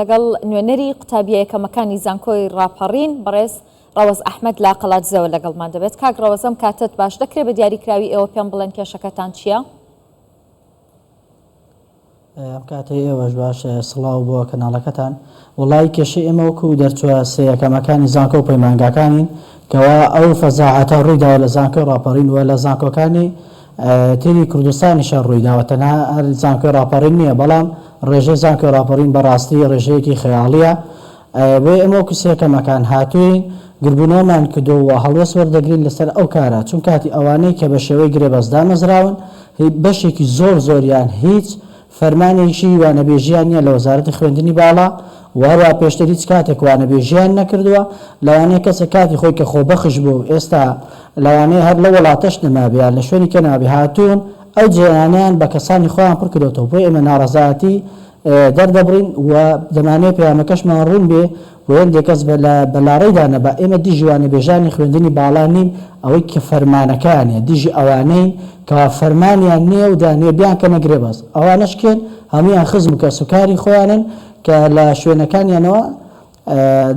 لەگەڵ نوێنەری قوتابیە یەکەمەکانی زانکۆی ڕاپەڕین بەڕێز ڕەوەز ئەحمەد لا قەڵاتزەوە لەگەڵمان دەبێت. کاک ڕەوەزەم کاتت باش دەکرێت بە دیاریکراوی ئێوە پێم بڵێن کێشەکەتان چییە؟ ئەم کاتەی ئێوەش باشە سڵاو بۆ کەناڵەکەتان. وڵی کێشەی ئێمە وەکو دەرچووە سەیەکەمەکانی زانکۆ و پەیمانگاکانین کەوا ئەو فەزاعەتە ڕوویداوە لە زانکۆی ڕاپەڕین وە لە زانکۆکانی تێری کوردستانیشە ڕوویداوە، تەنها هەر زانکۆی ڕاپەڕین نییە، بەڵام ڕێژەی زانکۆی ڕاپەڕین بەڕاستی ڕێژەیەکی خەیاڵیە. بۆیە ئێمە وەکو سەیەکەمەکان هاتووین گربوونەوەمان کردووە هەڵوەس وەردەگرین لەسەر ئەو کارە، چون کاتی ئەوانەی کە بە شێوەی گرێبەستدا مەزراون بەشێکی زۆریان هیچ فەرمانێکی وانەبێژیان نییە لە وەزارەتی خوێندنی باڵا، وهەروە پێشتر هیچ کاتێک وانەبێژیان نەکردووە. لەوانەیە کەسێک کاتی خۆی کە خۆبەخش بوو ئێستا لەوانەیە هەر لە وڵاتەش نەمابێت لە شوێنی کە نابێ هاتوون ئەو جێیانیان بە کەسانی خۆیان پڕ کردوێتەوە. بۆ ئێمە ناڕەزایەتی دەردەبڕین و دەمانێت پەیامەکەشمان ڕوون بێ بۆ هەندێک کەس بەلاڕێدا نەبا. ئێمە دیژی وانەبێژانی خوێندنی باڵا نین، ئەوەی کە فەرمانەکانیە دیژی ئەوانەی کە فەرمانیان نییە و دانێ بیان کە نەگرێ بەس ئەوانەشکێن هەمویان خزم کە سوکاری خۆیانن کە لە شوێنەکانیانەوە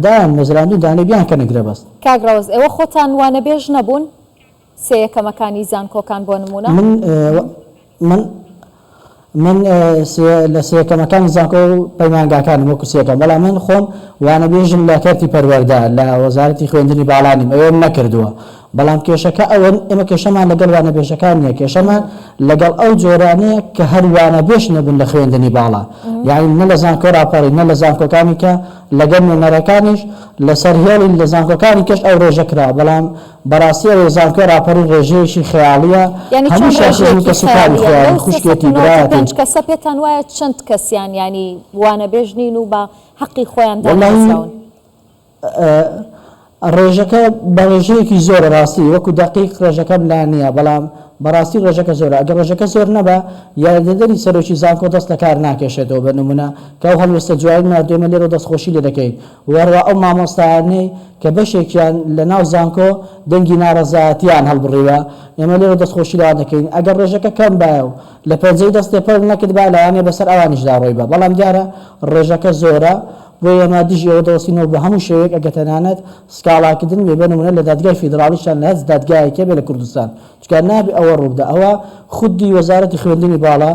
دایان مەزراندو دانێ بیان کە نەگرێ بەست. کاک ڕەوەز ئێوە خۆتان وانەبێژ نەبوون سەیەکەمەکانی زانکۆکان بۆ نمونە؟ من لە سەیەکەمەکانی زانکۆ و پەیمانگاکانم وەکو سەیەکەم، بەڵام من خۆم وانەبێژم لە کەرتی پەروەردە لە وەزارەتی خوێندنی باڵانیم، ئەوەم نەکردووە. بەڵام کێشەکە ئەوەن ئێمە کێشەمان لەگەڵ وانەبێژەکان نییە، کێشەمان لەگەڵ ئەو جۆرانەیە کە هەر وانەبێژ نەبوون لە خوێندنی باڵا، یعنی نە لە زانکۆ ڕاپەڕین نە لە زانکۆکانی کە لەگەڵ نوێنەرەکانیش لەسەر هێڵی لە زانکۆکانی کەش ئەو ڕێژە کرا، بەڵام بەڕاستی ئەوێ زانکۆ ڕاپەڕین ڕێژەیەکی خەیاڵیە، هەموو شخصی کە سوکاری خۆیان خوشکێتی برایەتی. پێنج کەسە پێتان وایە چەند کەسیان ینی وانەبێژ نین و بە حەقی خۆیان داناساون؟ ڕێژەکە بە ڕێژەیەکی زۆر ڕاستی وەکو دقیق ڕێژەکەم لا نییە، بەڵام بەڕاستی ڕێژەکە زۆرە. ئەگەر ڕێژەکە زۆر نەبە یاردەدەری سەرۆکی زانکۆ دەست لە کار ناکێشێتەوە. بە نمونە کە ئەو هەڵوێستە جوایی مادوێمە لێرە دەستخۆشی لێ دەکەین، وەروە ئەو مامۆستایانەی کە بەشێکیان لە ناو زانکۆ دەنگی ناڕەزایەتیان هەڵبڕیوە ئێمە لێرە دەستخۆشی لەوان دەکەین. ئەگەر ڕێژەکە کەم بایە و لە پەنجەی دەستێ پەر نەکرد با لەوانێ بەسەر ئەوانیشدا ڕۆی بە، بەڵام دیارە ڕێژەکە زۆرە. بۆ ئێمە دیژی ئەوە دەوەستینەوە بە هەموو شێوەیەک ئەگە تەنانەت سکاڵاکردن بێ بە نمونە لە دادگای فیدراڵیشان لە هەست دادگایەکە بێ لە کوردستان، چکە نابێ ئەوە ڕووبدا. ئەوە خودی وەزارەتی خوێندنی باڵا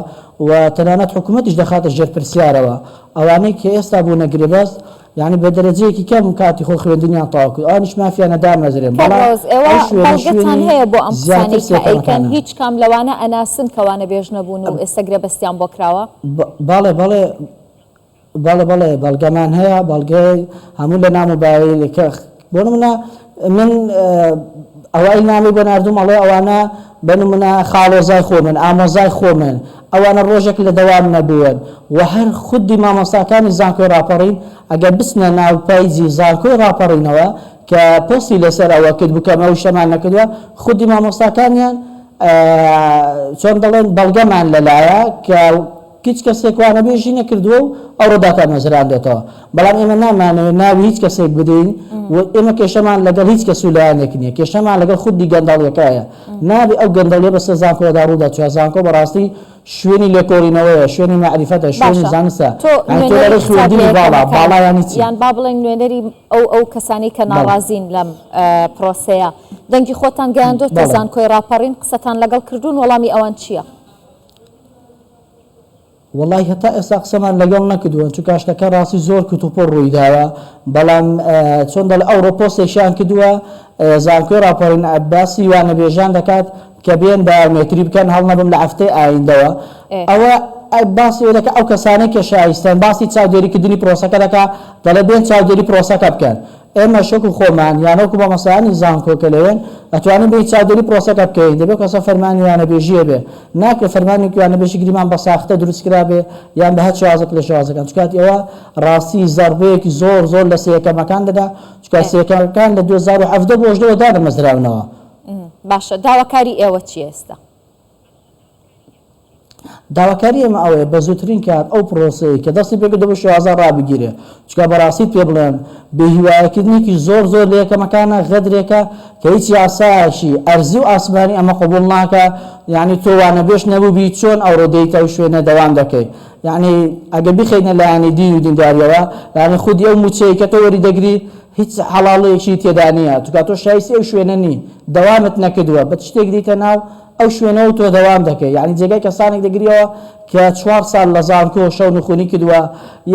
و تەنانەت حکوومەتیش دەخاتە ژێر پرسیارەوە. ئەوانەی کە ئێستا بوو نەگرێ بەست یعنی بە دەرەجەیەکی کەم کاتی خۆ خوێندنیان تەواو کرد، ئەوانیش مافیانە دامەزرێن. بەڵگەتان هەیە بۆ ئەم قسانەی کە ئەیکەن هیچ کام لەوانە ئەناسن کە وانەبێژ نەبوون و ئێستا گرێبەستیان بۆ کراوە؟ بەڵێ بەڵگەمان هەیە، بەڵگەی هەموو لە نامۆبایلەکە. بۆ نمونە من ئەوەی نامی بۆ ناردوم ئەڵێ ئەوانە بە نمونە خاڵۆزای خۆمن ئامۆزای خۆمن، ئەوانە ڕۆژێک لە دەوام نەبوون و هەر خودی مامۆستاکانی زانکۆی ڕاپەڕین ئەگە بچنە ناو پایزی زانکۆی ڕاپەڕینەوە کە پۆستی لەسەر ئەوە کرد بکەم ئەو شەمان نەکردووە، خودی مامۆستاکانیان چۆن دەڵێن بەڵگەمان لەلایە کە هیچ کەسێک وانەبێژی نەکردووە و ئەو ڕۆداکە مەزراندێتەوە. بەڵام ئێمە نامانەوێت ناوی هیچ کەسێک بدەین و ئێمە کێشەمان لەگەڵ هیچ کەس و لایەنێک نییە، کێشەمان لەگەڵ خودی گەندەڵیەکەیە. نابێ ئەو گەندەڵیە بەسەر زانکۆدا ڕوودا چوە. زانکۆ بەڕاستی شوێنی لێکۆڕینەوەیە، شوێنی معریفەتە، شوێنی زانستە. تۆ خوێندنی باڵایانی چی؟ یان با بڵێن نوێنەری ئەو کەسانی کە ناڕازین لەم پرۆسەیە دەنگی خۆتان گەیاندۆتە زانکۆی ڕاپەڕین، قسەتان لەگەڵ کردوون، وەڵامی ئەوان چییە؟ والله هەتا ئێستا قسەمان لەگەڵ نەکردووە، چونکە شتەکە ڕاستی زۆر کتوپۆ ڕوویداوە، بەڵام چۆن دەڵێ ئەو ڕۆپۆستێکیان کردووە زانکۆی ڕاپەڕین باسی وانەبێژان دەکات کە بێن بایۆمێتری بکەن هەڵ نەبم لە هەفتەی ئایندەوە. ئەوە باسی دەکات ئەو کەسانەی کە شایستەن باسی چاودێریکردنی پرۆسەکە دەکات، دەڵێ بێن چاودێری پرۆسەکە بکەن. ئێمە شەکو خۆمان یانەوەکو بە مەسایانی زانکۆکە لەوێن ئەتوانین بێ چاودێری پرۆسەکە بکەین، دەبێت کەسە فەرمانی وانەبێژیە بێ، ناکرێت فەرمانی وانەبێژی گریمان بە ساختە دروستکرا بێ یان بە هەر شێوازێک لە شێوازەکان، چونکە ئێوە ڕاستی زەربەیەکی زۆر لە سەیەکەمەکان دەدا، چونکە سەیەکەمەکان لە 2017 بۆ 2018 دادەمەزراونەوە. باشە، داواکاری ئێوە چی ئێستا؟ داواکاری ئێمە ئەوەیە بە زووترین کات ئەو پرۆسەیە کە دەستی پێکردەوە بە شێوازە ڕابگیرێ، چکە بەڕاستی پێ بڵێن بێهیوایەکردنێکی زۆر لە یەکەمەکانە غەدرێکە کە هیچ یاسایەکی ئەرزی و ئاسمانی ئەمە قبول ناکە، یعنی تۆ وانە بێش نەبووبی چۆن ئەو ڕۆدەیتە و شوێنە دەوام دەکەی. یعنی ئەگە بخەینە لایەنی دین و دینداریەوە، یعنی خودی ئەو موچەیە کە تۆ وەری دەگری هیچ حەڵاڵەیەکی تێدا نییە، چکە تۆ شایستی ئەو شوێنە نی، دەوامت نەکردووە، بە شتێک دیتە ناو ئەو شوێنەوە تۆ دەوام دەکەی. یعنی جێگای کەسانێک دەگریەوە کە 4 ساڵ لە زانکۆ شەو نخوونی کردووە،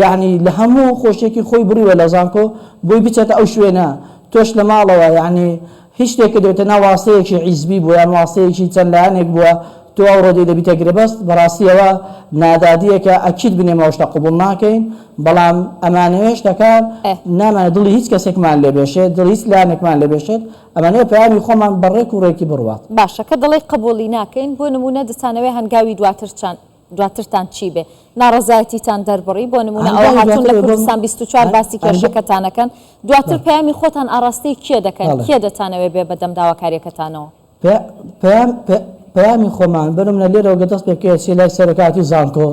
یعنی لە هەموو خۆشیێکی خۆی بڕیوە لە زانکۆ بۆی بچێتە ئەو شوێنە، تۆش لە ماڵەوە یعنی هیچ شتێک کردوێتە ناو واسەیەکی حیزبی بووە یان واسەیەکی چەند لایەنێک بووە، تۆ ئەو ڕۆدەی دەبیتەگرێ. بەست بەڕاستیەوە نادادیەکە ئەکید بنێمەوە شتە قبول ناکەین، بەڵام ئەمانەوێ شتەکان نامانە دڵی هیچ کەسێکمان لێبێشێت، دڵی هیچ لایەنێکمان لێبێشێت، ئەمانەیە پەیامی خۆمان بەڕێک و ڕێکی بڕوات. باشە کە دڵی قبولی ناکەین، بۆ نمونە دەتانەوێ هەنگاوی دواترتان چی بێ؟ ناڕەزایەتیتان دەربڕی، بۆ نمونە ئەوە هاتوون لە کوردستان 24 باسی کێشەکەتانەکەن، دواتر پەیامی خۆتان ئاڕاستەی کێ دەکەن؟ کێ دەتانەوێ بێ بەدەم داواکاریەکەتانەوە؟ پەیامی خۆمان بنم لە لێرەوە گەدەست پێکێت لای سەرکاتی زانکۆ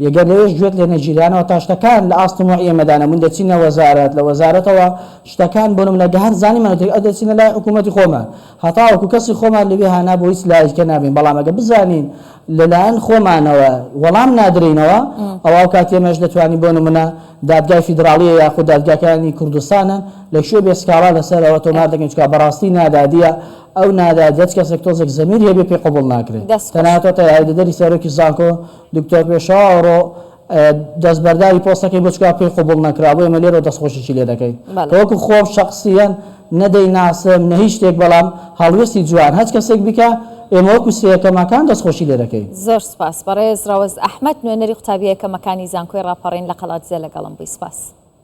یەگەر لەوێش گوێت لێ نەگیرانەوە تا شتەکان لە ئاستموع ئێمەدانە من دەچینە وەزارەت، لە وەزارەتەوە شتەکان بنم لە گەهان زانیمانەوە دەچینە لای حکوومەتی خۆمان، هەتاوەکو کەسی خۆمان لەوێ هانا بۆ هیچ لایەکە نابین، بەڵام ئەگە بزانین لەلایەن خۆمانەوە وەڵام نادرینەوە ئەو کات ئێمەش دەتوانین بۆ نمونە دادگای فیدراڵیە یاخود دادگاکانی کوردستانن لە شوێ بێسکاڵا لەسەرەوە تۆمار دەکەین، چکە بەڕاستی نادادیە، ئەو نادادیەت کەسێک تۆزێک زەمیر هەبێ پێ قبول ناکرێت. تەنانەت یاریدەدەری سەرۆکی زانکۆ دکتۆر پێشاوڕۆ دەستبەرداری پۆستەکەی بۆ چکار پێی قبول نەکرا، بۆ ئێمە لێرەوە دەستخۆشیی لێ دەکەین. وەکو خۆم شەخسیەن نەدەی ناسم نە هیچ شتێک، بەڵام هەڵوێستی جوان هەچ کەسێک بکە ئێمە وەکو سێیەکەمەکان دەستخۆشی لێ دەکەین. زۆر سپاس. بەڕێز ڕەوەز ئەحمەد نوێنەری قوتابی یەکەمەکانی زانکۆی ڕاپەڕین لە قەڵاتجێ لەگەڵم بووی. سپاس.